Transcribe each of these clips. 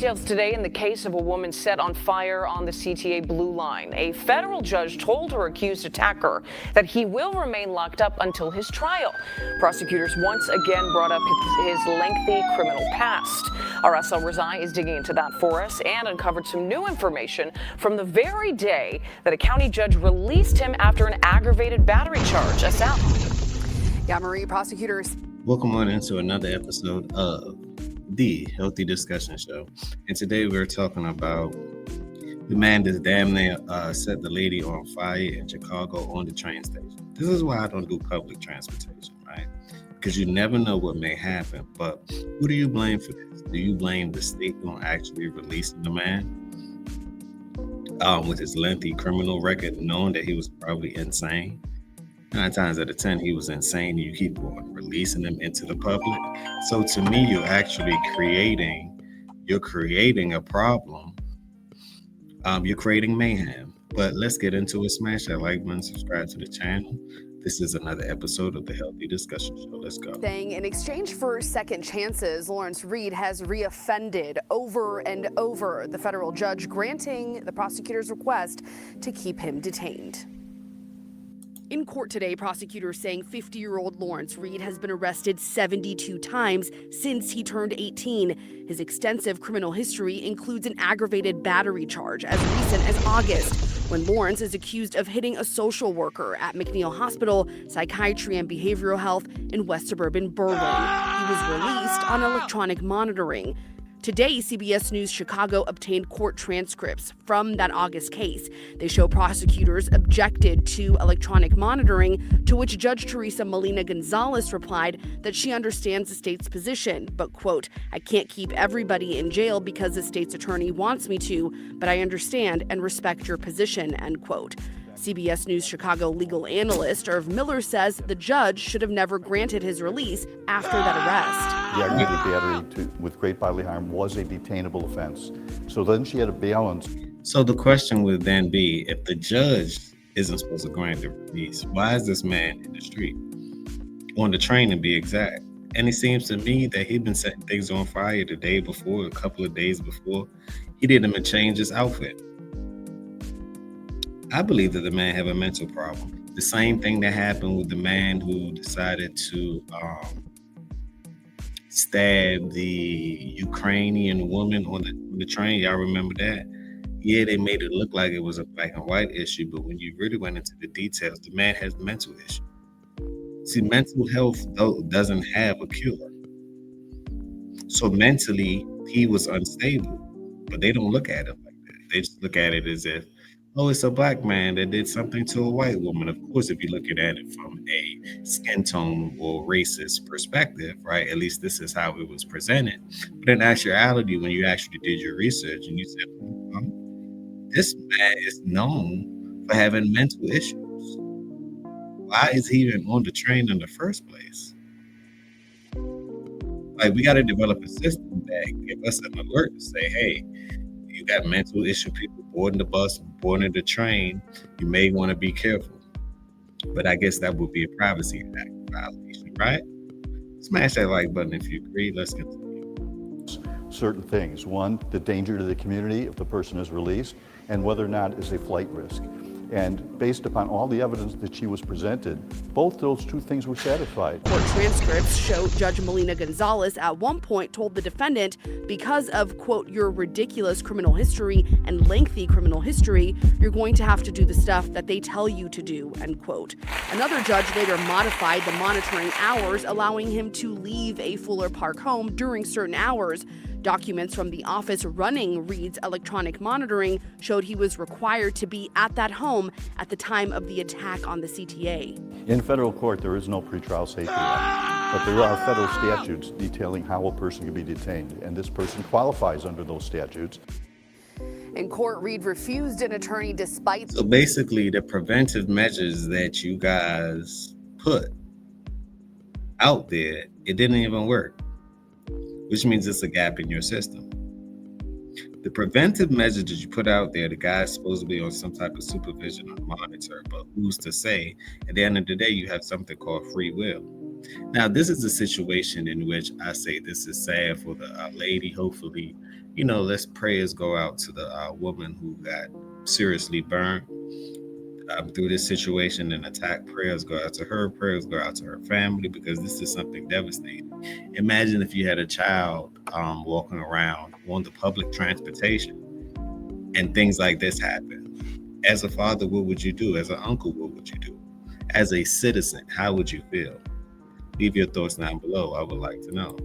Details today in the case of a woman set on fire on the CTA Blue Line. A federal judge told her accused attacker that he will remain locked up until his trial. Prosecutors once again brought up his lengthy criminal past. Our SL Rezai is digging into that for us and uncovered some new information from the very day that a county judge released him after an aggravated battery charge. SL. Yeah, Marie, prosecutors. Welcome on into another episode of the Healthy Discussion Show. And today we're talking about the man that damn near set the lady on fire in Chicago on the train station. This is why I don't do public transportation, right? Because you never know what may happen. But who do you blame for this? Do you blame the state on actually releasing the man with his lengthy criminal record, knowing that he was probably insane? 9 times out of 10, he was insane, and you keep on releasing him into the public. So to me, you're actually creating a problem. You're creating mayhem. But let's get into it. Smash that like button, subscribe to the channel. This is another episode of the Healthy Discussion Show. Let's go. Saying in exchange for second chances, Lawrence Reed has reoffended over and over, the federal judge granting the prosecutor's request to keep him detained. In court today, prosecutors saying 50-year-old Lawrence Reed has been arrested 72 times since he turned 18. His extensive criminal history includes an aggravated battery charge as recent as August, when Lawrence is accused of hitting a social worker at McNeil Hospital, Psychiatry and Behavioral Health in West Suburban Berlin. He was released on electronic monitoring. Today, CBS News Chicago obtained court transcripts from that August case. They show prosecutors objected to electronic monitoring, to which Judge Teresa Molina Gonzalez replied that she understands the state's position, but, quote, "I can't keep everybody in jail because the state's attorney wants me to, but I understand and respect your position," end quote. CBS News Chicago legal analyst Irv Miller says the judge should have never granted his release after that arrest. The aggravated battery with great bodily harm was a detainable offense. So then she had a balance. So the question would then be, if the judge isn't supposed to grant the release, why is this man in the street? On the train, to be exact. And it seems to me that he'd been setting things on fire the day before, a couple of days before. He didn't even change his outfit. I believe that the man have a mental problem. The same thing that happened with the man who decided to stab the Ukrainian woman on the train. Y'all remember that? Yeah, they made it look like it was a black and white issue, but when you really went into the details, the man has mental issues. See, mental health though doesn't have a cure. So mentally, he was unstable, but they don't look at it like that. They just look at it as if, oh, it's a black man that did something to a white woman. Of course, if you're looking at it from a skin tone or racist perspective, right? At least this is how it was presented. But in actuality, when you actually did your research and you said, this man is known for having mental issues. Why is he even on the train in the first place? Like, we got to develop a system that give us an alert to say, hey, you got mental issue people boarding the bus, boarding the train, you may want to be careful. But I guess that would be a privacy act violation, right? Smash that like button if you agree. Let's continue. Certain things. One, the danger to the community if the person is released, and whether or not is a flight risk. And based upon all the evidence that she was presented, both those two things were satisfied. Court transcripts show Judge Molina Gonzalez at one point told the defendant, because of, quote, your ridiculous criminal history and lengthy criminal history, you're going to have to do the stuff that they tell you to do, end quote. Another judge later modified the monitoring hours, allowing him to leave a Fuller Park home during certain hours. Documents from the office running Reed's electronic monitoring showed he was required to be at that home at the time of the attack on the CTA. In federal court, there is no pretrial safety law, but there are federal statutes detailing how a person can be detained, and this person qualifies under those statutes. In court, Reed refused an attorney despite... So basically, the preventive measures that you guys put out there, it didn't even work, which means it's a gap in your system. The preventive measures that you put out there, the guy's supposed to be on some type of supervision or monitor, but who's to say? At the end of the day, you have something called free will. Now, this is a situation in which I say this is sad for the lady. Hopefully, Let's prayers go out to the woman who got seriously burned through this situation and attack. Prayers go out to her. Prayers go out to her family, because this is something devastating. Imagine if you had a child walking around on the public transportation and things like this happen. As a father, what would you do? As an uncle, what would you do? As a citizen, how would you feel? Leave your thoughts down below. I would like to know.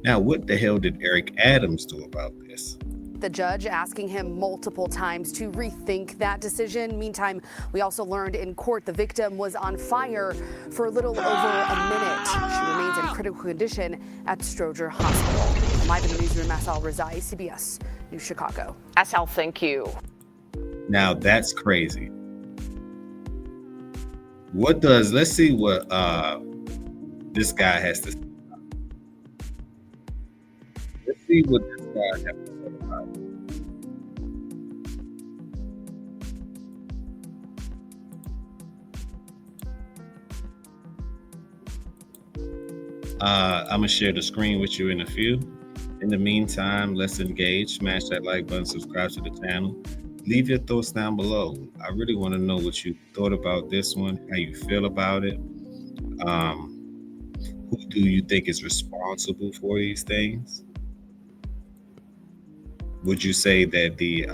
Now, what the hell did Eric Adams do about this? The judge asking him multiple times to rethink that decision. Meantime, we also learned in court the victim was on fire for a little over a minute. She remains in critical condition at Stroger Hospital. Live in the newsroom, Asal Rezai, CBS News Chicago. Asal, thank you. Now, that's crazy. Let's see what this guy has to say. Let's see what this guy has to say about it. I'm gonna share the screen with you in a few. In the meantime, let's engage. Smash that like button, subscribe to the channel. Leave your thoughts down below. I really want to know what you thought about this one, how you feel about it. Who do you think is responsible for these things? Would you say that the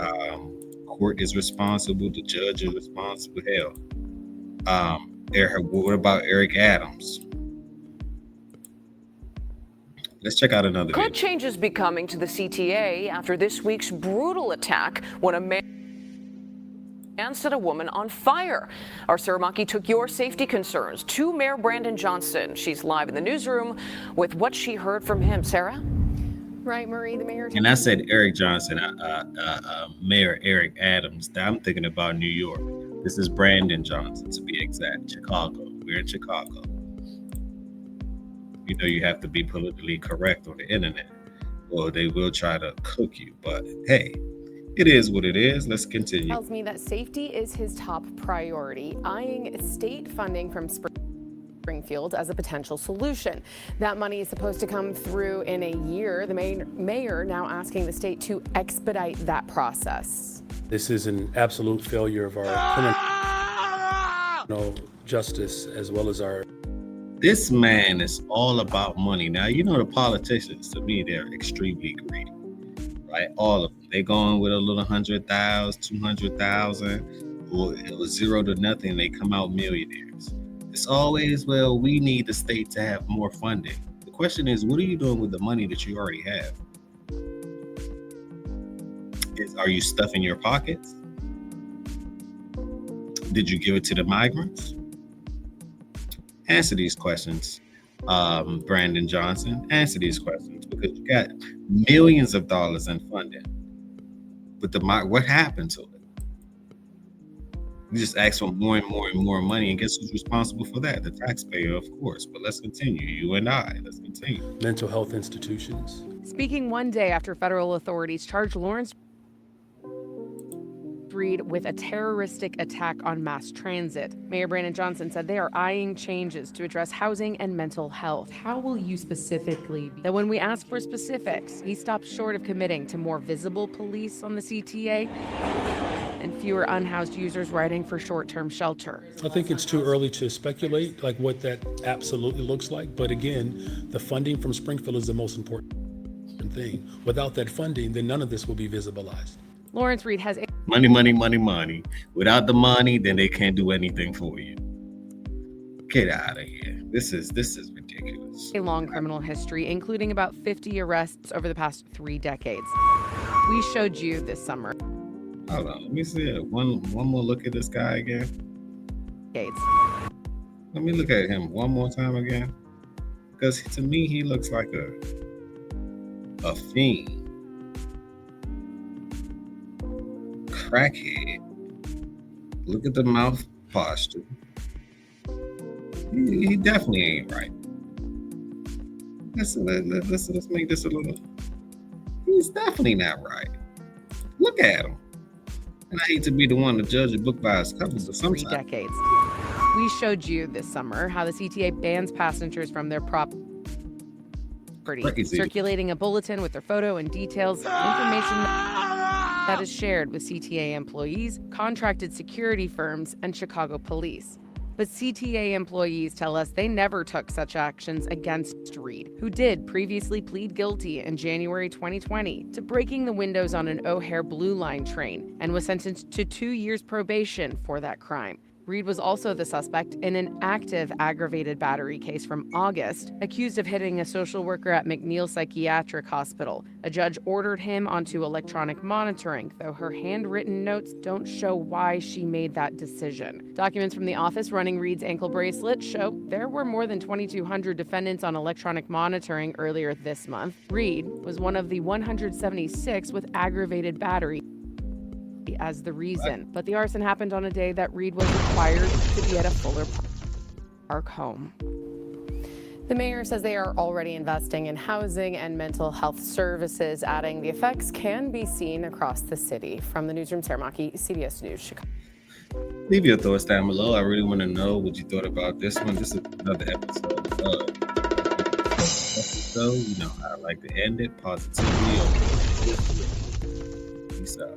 court is responsible, the judge is responsible? Hell, what about Eric Adams? Let's check out another video. Could changes be coming to the CTA after this week's brutal attack when a man set a woman on fire? Our Sarah Maki took your safety concerns to Mayor Brandon Johnson. She's live in the newsroom with what she heard from him. Sarah? Right, Marie, the mayor. And I said Eric Johnson, Mayor Eric Adams. I'm thinking about New York. This is Brandon Johnson, to be exact. Chicago. We're in Chicago. You have to be politically correct on the internet, or they will try to cook you. But hey, it is what it is. Let's continue. Tells me that safety is his top priority, eyeing state funding from Springfield as a potential solution. That money is supposed to come through in a year. The mayor now asking the state to expedite that process. This is an absolute failure of our criminal justice as well as our. This man is all about money. Now, the politicians, to me, they're extremely greedy, right? All of them. They're going with a little 100,000, 200,000, or it was zero to nothing. They come out millionaires. It's always, well, we need the state to have more funding. The question is, what are you doing with the money that you already have? Are you stuffing your pockets? Did you give it to the migrants? Answer these questions, Brandon Johnson. Answer these questions, because you got millions of dollars in funding, but what happened to it? You just ask for more and more and more money, and guess who's responsible for that? The taxpayer, of course. But let's continue. You and I. Let's continue. Mental health institutions. Speaking one day after federal authorities charged Lawrence Reed with a terroristic attack on mass transit, Mayor Brandon Johnson said they are eyeing changes to address housing and mental health. How will you specifically? That when we ask for specifics, he stopped short of committing to more visible police on the CTA and fewer unhoused users writing for short-term shelter. I think it's too early to speculate like what that absolutely looks like. But again, the funding from Springfield is the most important thing. Without that funding, then none of this will be visibilized. Lawrence Reed has money, money, money, money. Without the money, then they can't do anything for you. Get out of here. This is ridiculous. a long criminal history, including about 50 arrests over the past 3 decades. We showed you this summer. Hold on, let me see it. One more look at this guy again. Let me look at him one more time again. Because to me, he looks like a fiend. Crackhead. Look at the mouth posture. He definitely ain't right. Let's make this a little. He's definitely not right. Look at him. And I hate to be the one to judge a book by its cover, but sometimes. 3 decades. We showed you this summer how the CTA bans passengers from their Crazy. circulating a bulletin with their photo and details, information that is shared with CTA employees, contracted security firms, and Chicago police. But CTA employees tell us they never took such actions against Reed, who did previously plead guilty in January 2020 to breaking the windows on an O'Hare Blue Line train and was sentenced to 2 years probation for that crime. Reed was also the suspect in an active aggravated battery case from August, accused of hitting a social worker at McNeil Psychiatric Hospital. A judge ordered him onto electronic monitoring, though her handwritten notes don't show why she made that decision. Documents from the office running Reed's ankle bracelet show there were more than 2,200 defendants on electronic monitoring earlier this month. Reed was one of the 176 with aggravated battery as the reason. But the arson happened on a day that Reed was required to be at a Fuller Park home. The mayor says they are already investing in housing and mental health services, adding the effects can be seen across the city. From the newsroom, Sarah Maki, CBS News, Chicago. Leave your thoughts down below. I really want to know what you thought about this one. This is another episode of so you know how I like to end it positively. Peace out.